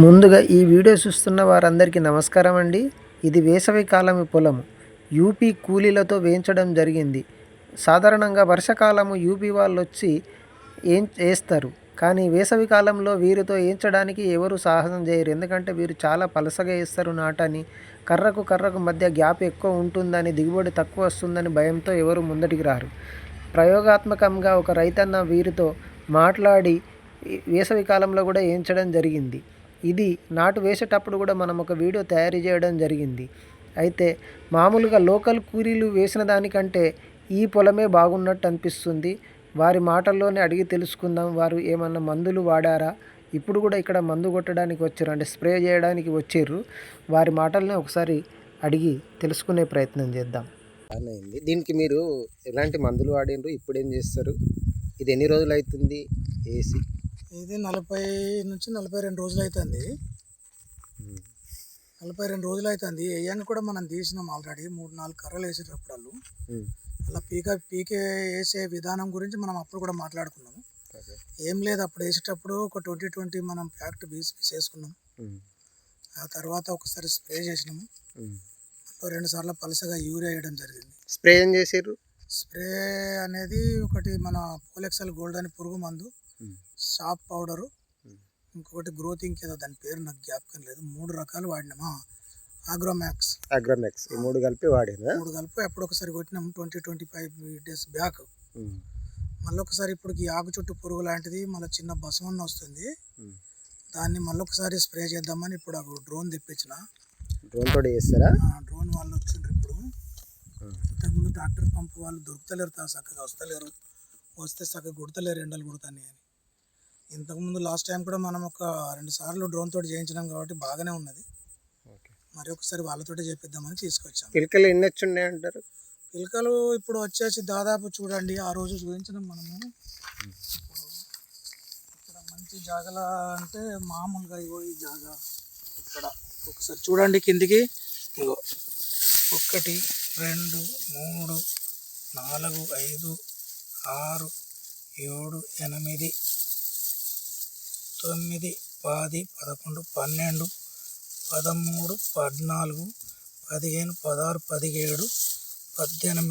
ముందుగా ఈ వీడియో చూస్తున్న వారందరికీ నమస్కారం అండి. ఇది వేసవి కాలం పొలం యూపీ కూలీలతో వేయించడం జరిగింది. సాధారణంగా వర్షాకాలము యూపీ వాళ్ళు వచ్చి వేస్తారు, కానీ వేసవి కాలంలో వీరితో వేయించడానికి ఎవరు సాహసం చేయరు. ఎందుకంటే వీరు చాలా పలసగా వేస్తారు నాటని. కర్రకు మధ్య గ్యాప్ ఎక్కువ ఉంటుందని, దిగుబడి తక్కువ వస్తుందని భయంతో ఎవరు ముందటికి రారు. ప్రయోగాత్మకంగా ఒక రైతన్న వీరితో మాట్లాడి వేసవి కాలంలో కూడా వేయించడం జరిగింది. ఇది నాటు వేసేటప్పుడు కూడా మనం ఒక వీడియో తయారు చేయడం జరిగింది. అయితే మామూలుగా లోకల్ కూలీలు వేసిన దానికంటే ఈ పొలమే బాగున్నట్టు అనిపిస్తుంది. వారి మాటల్లోనే అడిగి తెలుసుకుందాం. వారు ఏమన్నా మందులు వాడారా, ఇప్పుడు కూడా ఇక్కడ మందు కొట్టడానికి వచ్చారు, అంటే స్ప్రే చేయడానికి వచ్చారు. వారి మాటల్ని ఒకసారి అడిగి తెలుసుకునే ప్రయత్నం చేద్దాం. అయింది. దీనికి మీరు ఎలాంటి మందులు వాడినరు, ఇప్పుడు ఏం చేస్తారు, ఇది ఎన్ని రోజులు అవుతుంది వేసి? ఇది 40 నుంచి 42 రోజులు అవుతుంది. 42 రోజులు అవుతుంది. వేయంగా కూడా మనం తీసినాం ఆల్రెడీ 3-4 కర్రలు వేసేటప్పుడు వాళ్ళు అలా పీకే వేసే విధానం గురించి మనం అప్పుడు కూడా మాట్లాడుకున్నాము. ఏం లేదు, అప్పుడు వేసేటప్పుడు ఒక 20 మనం ప్యాక్ట్ వేసుకున్నాం. ఆ తర్వాత ఒకసారి స్ప్రే చేసినాము. 2 సార్లు పలసగా యూరియా వేయడం జరిగింది. స్ప్రే ఏం చేసారు? స్ప్రే అనేది ఒకటి మన పోలెక్సల్ గోల్డ్ అని పురుగు మందు, షాప్ పౌడరు, ఇంకొకటి గ్రోతింగ్ ఏదో దాని పేరు నాకు జ్ఞాపకం లేదు. 3 రకాలు వాడినామా. అగ్రోమాక్స్ ఈ 3 కలిపి వాడినా? 3 కలిపి అప్పుడు ఒకసారి కొట్టినాము 20-25 డేస్ బ్యాక్. మళ్ళీ ఒకసారి ఇప్పుడు ఈ ఆకు చుట్టూ పురుగు లాంటిది మళ్ళీ చిన్న బసవన్న వస్తుంది, దాన్ని మళ్ళీ ఒకసారి స్ప్రే చేద్దామని ఇప్పుడు డ్రోన్ తెప్పించిన. డ్రోన్ తోటి చేస్తారా? డ్రోన్ వాళ్ళు వచ్చిండ్రు ఇప్పుడు. ఇంతకుముందు ట్రాక్టర్ పంప్ వాళ్ళు దొరుకుతలేరు, చక్కగా వస్తలేరు, వస్తే చక్కగా గుడతలేరు, ఎండలు కుడతాయి అని. ఇంతకుముందు లాస్ట్ టైం కూడా మనం ఒక 2 సార్లు డ్రోన్ తోటి చేయించినాం కాబట్టి బాగానే ఉన్నది. మరి ఒకసారి వాళ్ళతోటి చేపిద్దామని తీసుకొచ్చాం. పిలకలు ఎన్ని వచ్చున్నాయి అంటారు? పిలకలు ఇప్పుడు వచ్చేసి దాదాపు చూడండి, ఆ రోజు చూపించినాం మనము. ఇక్కడ మంచి జాగల అంటే మామూలుగా ఇగో ఈ జాగా ఇక్కడ ఒకసారి చూడండి కిందికి. ఇగో 1 2 3 4 5 6 7 8 9 10 11 12 13 14 15 16 17 18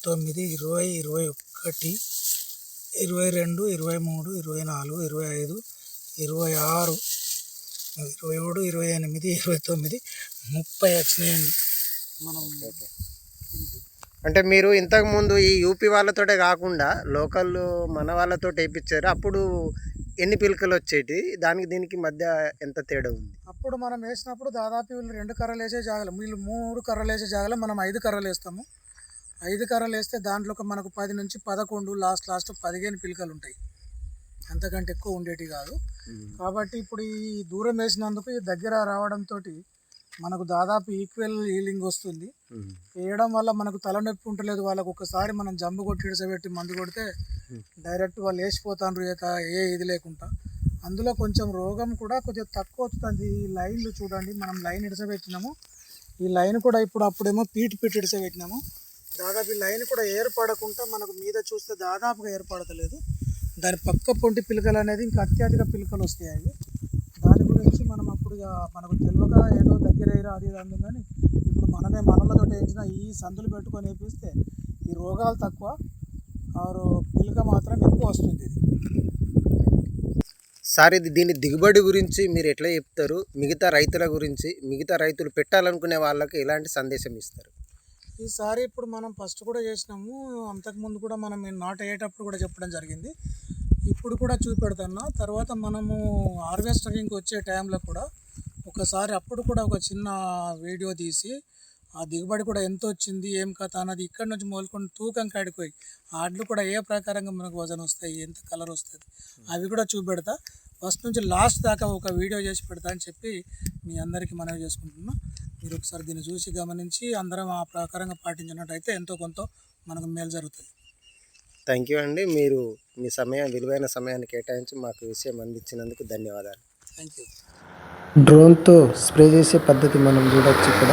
19 20 21 22 23 24 25 26 27 28 29 30 వచ్చినాయండి. మనం అంటే మీరు ఇంతకుముందు ఈ యూపీ వాళ్ళతోటే కాకుండా లోకల్ మన వాళ్ళతో వేయించారు, అప్పుడు ఎన్ని పిలకలు వచ్చేటి? దీనికి మధ్య ఎంత తేడా ఉంది? అప్పుడు మనం వేసినప్పుడు దాదాపు వీళ్ళు 2 కర్రలు వేసే జాగాలు, వీళ్ళు 3 కర్రలు వేసే జాగాలో మనం 5 కర్రలు వేస్తాము. 5 కర్రలు వేస్తే దాంట్లో మనకు 10 నుంచి 11 లాస్ట్ 15 పిలకలు ఉంటాయి, అంతకంటే ఎక్కువ ఉండేటి కాదు. కాబట్టి ఇప్పుడు ఈ దూరం వేసినందుకు ఈ దగ్గర రావడంతో మనకు దాదాపు ఈక్వల్ హీలింగ్ వస్తుంది. వేయడం వల్ల మనకు తలనొప్పి ఉంటలేదు. వాళ్ళకు ఒకసారి మనం జంబు కొట్టి ఇడిసబెట్టి మందు కొడితే డైరెక్ట్ వాళ్ళు వేసిపోతారు, ఏ ఇది లేకుండా. అందులో కొంచెం రోగం కూడా కొంచెం తక్కువ వస్తుంది. ఈ లైన్లు చూడండి, మనం లైన్ ఇడిసబెట్టినాము. ఈ లైన్ కూడా అప్పుడేమో పీటి ఇడిసబెట్టినాము. దాదాపు ఈ లైన్ కూడా ఏర్పడకుండా మనకు మీద చూస్తే దాదాపుగా ఏర్పడతలేదు. దాని పక్క పొంటి పిలకలు అనేది ఇంకా అత్యధిక పిలకలు వస్తాయి. అవి దాని గురించి మనం అప్పుడు మనకు తెలియక ఏదో దగ్గర అది అందు, కానీ ఇప్పుడు మనమే మనలతో వేయించిన ఈ సందులు పెట్టుకొని వేపిస్తే ఈ రోగాలు తక్కువ, పిలక మాత్రం ఎక్కువ వస్తుంది. సార్, దీని దిగుబడి గురించి మీరు ఎట్లా చెప్తారు? మిగతా రైతుల గురించి, మిగతా రైతులు పెట్టాలనుకునే వాళ్ళకి ఎలాంటి సందేశం ఇస్తారు? ఈసారి ఇప్పుడు మనం ఫస్ట్ కూడా చేసినాము, అంతకుముందు కూడా మనం నాటు అయ్యేటప్పుడు కూడా చెప్పడం జరిగింది, ఇప్పుడు కూడా చూపెడుతున్నా. తర్వాత మనము హార్వెస్టరింగ్కి వచ్చే టైంలో కూడా ఒకసారి అప్పుడు కూడా ఒక చిన్న వీడియో తీసి ఆ దిగుబడి కూడా ఎంత వచ్చింది, ఏం కథ అన్నది ఇక్కడ నుంచి మొదలుకొని తూకం కాడిపోయి ఆడ్లు కూడా ఏ ప్రకారంగా మనకు వజన్ వస్తాయి, ఎంత కలర్ వస్తుంది, అవి కూడా చూపెడతా. ఫస్ట్ నుంచి లాస్ట్ దాకా ఒక వీడియో చేసి పెడతా అని చెప్పి మీ అందరికీ మనవి చేసుకుంటున్నా. మీరు ఒకసారి దీన్ని చూసి గమనించి అందరం ఆ ప్రకారంగా పాటించినట్టయితే ఎంతో కొంత మనకు మేలు జరుగుతుంది. థ్యాంక్ యూ అండి. మీరు మీ విలువైన సమయాన్ని కేటాయించి మాకు విషయం అందించినందుకు ధన్యవాదాలు. Thank you. డ్రోన్తో స్ప్రే చేసే పద్ధతి మనం చూడవచ్చు ఇక్కడ.